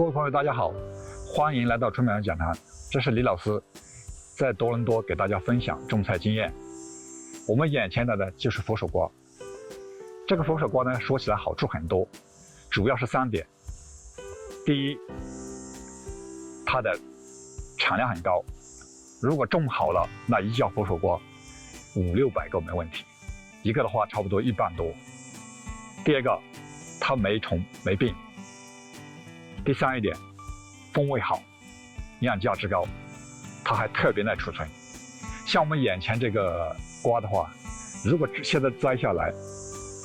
各位朋友，大家好，欢迎来到春苗讲堂。这是李老师在多伦多给大家分享种菜经验。我们眼前的呢就是佛手瓜。这个佛手瓜呢，说起来好处很多，主要是3点。第一，它的产量很高，如果种好了，那一架佛手瓜500-600个没问题，一个的话差不多1磅多。第二个，它没虫没病。第三一点，风味好，营养价值高，它还特别耐储存。像我们眼前这个瓜的话，如果现在摘下来，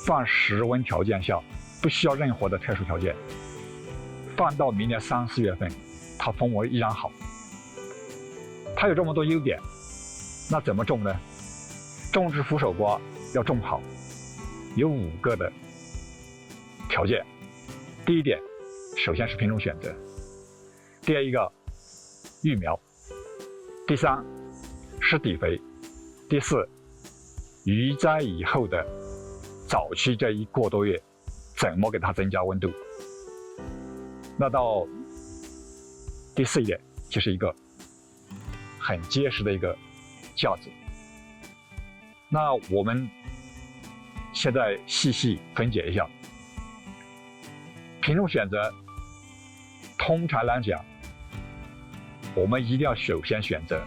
放室温条件下，不需要任何的特殊条件，放到明年3-4月份，它风味依然好。它有这么多优点，那怎么种呢？种植佛手瓜要种好，有5个的条件。第一点，首先是品种选择，第二一个育苗，第三施底肥，第四移栽以后的早期这1个多月怎么给它增加温度。那到第4一点，就是一个很结实的一个架子。那我们现在细细分解一下品种选择。通常来讲，我们一定要首先选择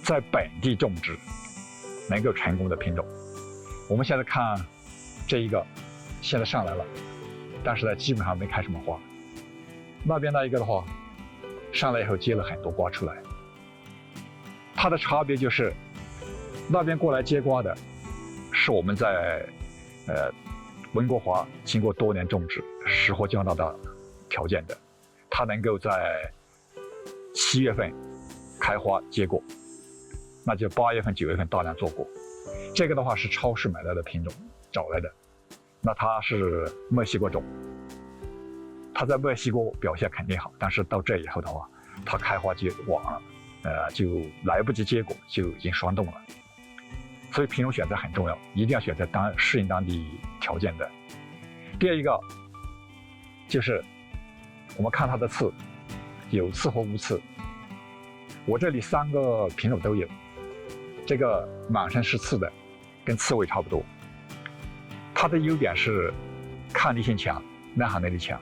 在本地种植能够成功的品种。我们现在看这一个，现在上来了，但是呢基本上没开什么花。那边那一个的话，上来以后结了很多瓜出来。它的差别就是，那边过来结瓜的是我们在温哥华经过多年种植适合加拿大条件的，它能够在7月份开花结果，那就8月份、9月份大量做果。这个的话是超市买来的品种找来的，那它是墨西哥种，它在墨西哥表现肯定好，但是到这以后的话，它开花就晚了，就来不及结果，就已经霜冻了。所以品种选择很重要，一定要选择适应当地条件的。第二一个就是我们看它的刺，有刺和无刺。我这里3个品种都有，这个满身是刺的，跟刺猬差不多。它的优点是抗逆性强，耐寒能力强，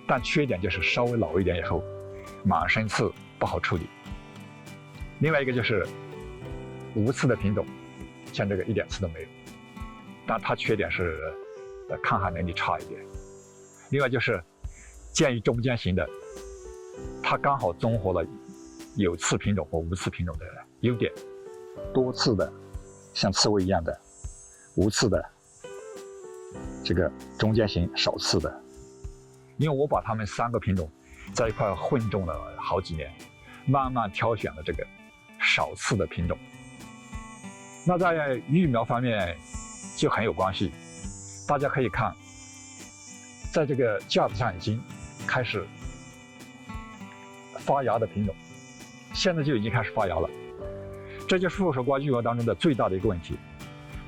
但缺点就是稍微老一点以后，满身刺不好处理。另外一个就是无刺的品种，像这个一点刺都没有，但它缺点是抗寒能力差一点。另外就是建议中间型的，它刚好综合了有刺品种和无刺品种的优点，多刺的像刺猬一样的，无刺的这个中间型少刺的。因为我把它们3个品种在一块混种了好几年，慢慢挑选了这个少刺的品种。那在育苗方面就很有关系，大家可以看，在这个架子上已经开始发芽的品种，现在就已经开始发芽了。这就是佛手瓜育苗当中的最大的一个问题，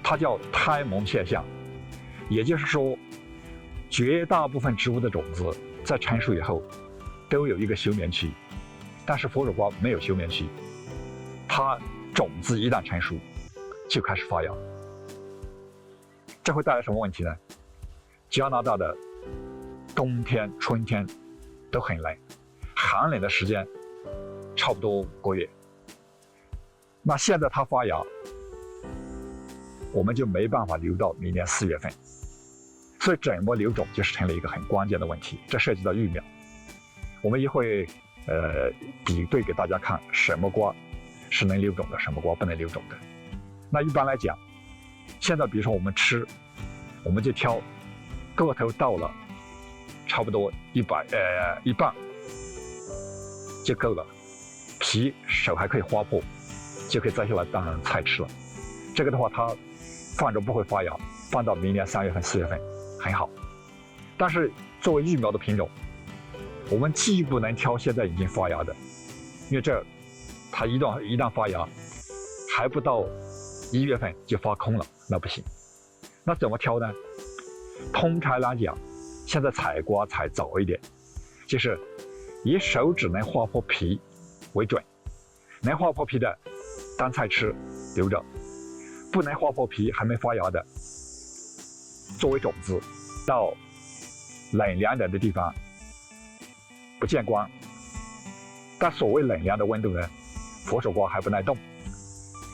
它叫胎蒙现象。也就是说，绝大部分植物的种子在成熟以后都有一个休眠期，但是佛手瓜没有休眠期，它种子一旦成熟就开始发芽。这会带来什么问题呢？加拿大的冬天、春天都很冷，寒冷的时间差不多5个月。那现在它发芽，我们就没办法留到明年4月份，所以怎么留种就是成了一个很关键的问题。这涉及到育苗，我们一会比对给大家看什么瓜是能留种的，什么瓜不能留种的。那一般来讲，现在比如说我们吃，我们就挑个头到了差不多1磅就够了，皮手还可以划破，就可以摘下来当菜吃了。这个的话，它放着不会发芽，放到明年3月份、4月份很好。但是作为育苗的品种，我们既不能挑现在已经发芽的，因为它一旦发芽，还不到1月份就发空了，那不行。那怎么挑呢？通常来讲，现在采瓜采早一点，就是以手指能划破皮为准，能划破皮的当菜吃留着，不能划破皮还没发芽的作为种子，到冷凉点的地方不见光。但所谓冷凉的温度呢，佛手瓜还不耐冻，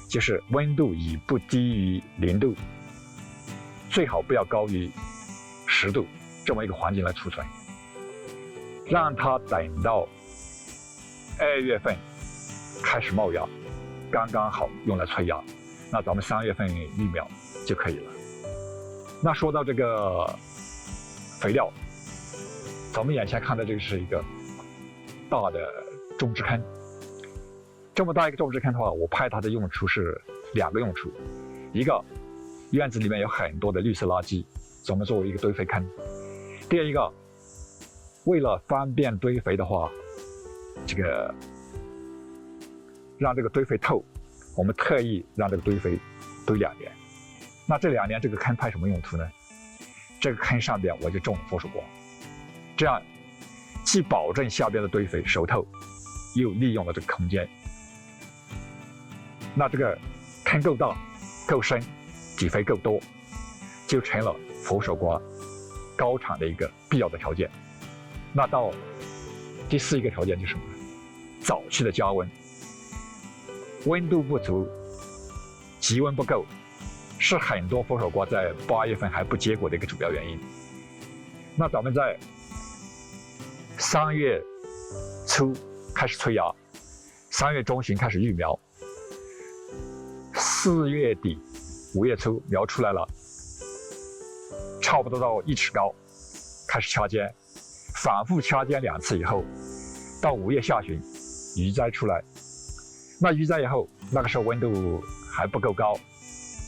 就是温度以不低于0度，最好不要高于10度这么一个环境来储存，让它等到2月份开始冒芽，刚刚好用来催芽，那咱们3月份育苗就可以了。那说到这个肥料，咱们眼前看的这个是一个大的种植坑，这么大一个种植坑的话，我派它的用处是2个用处，一个院子里面有很多的绿色垃圾，咱们作为一个堆肥坑；第二一个，为了方便堆肥的话，这个让这个堆肥透，我们特意让这个堆肥堆2年。那这2年这个坑派什么用途呢？这个坑上边我就种佛手瓜，这样既保证下边的堆肥熟透，又利用了这个空间。那这个坑够大、够深，底肥够多，就成了佛手瓜高产的一个必要的条件。那到第4一个条件就是什么？早期的加温，温度不足，极温不够，是很多佛手瓜在8月份还不结果的一个主要原因。那咱们在3月初开始催芽，3月中旬开始育苗，4月底、5月初苗出来了，差不多到1尺高，开始掐尖，反复掐尖2次以后，到5月下旬余栽出来。那余栽以后，那个时候温度还不够高，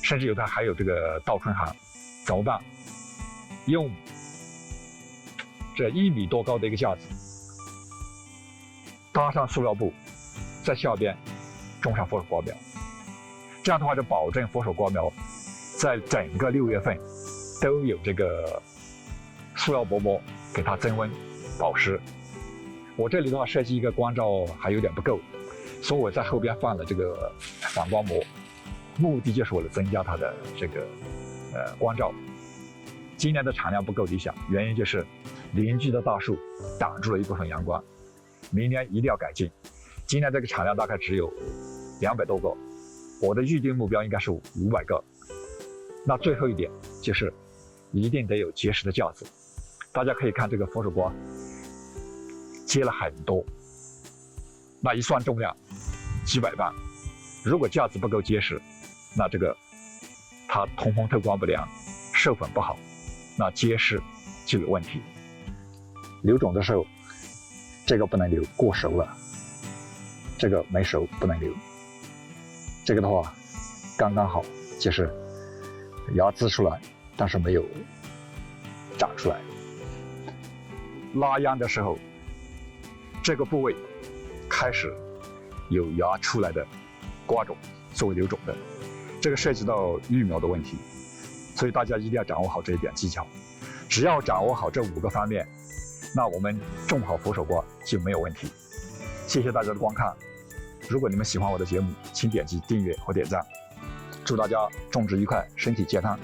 甚至还有这个倒春寒，怎么办？用这1米多高的一个架子，搭上塑料布，在下边种上佛手瓜苗。这样的话，就保证佛手瓜苗在整个6月份都有这个塑料薄膜给它增温保湿。我这里的话设计一个光照还有点不够，所以我在后边放了这个反光膜，目的就是为了增加它的这个光照。今年的产量不够理想，原因就是邻居的大树挡住了一部分阳光，明年一定要改进。今年这个产量大概只有200多个，我的预定目标应该是500个。那最后一点就是一定得有结实的架子。大家可以看这个佛手瓜结了很多，那一算重量几百磅，如果架子不够结实，那这个它通风透光不良，授粉不好，那结实就有问题。留种的时候，这个不能留，过熟了，这个没熟不能留。这个的话刚刚好，就是芽滋出来，但是没有长出来。拉秧的时候，这个部位开始有芽出来的瓜种作为留种的，这个涉及到育苗的问题，所以大家一定要掌握好这一点技巧。只要掌握好这5个方面，那我们种好佛手瓜就没有问题。谢谢大家的观看，如果你们喜欢我的节目，请点击订阅或点赞。祝大家种植愉快，身体健康。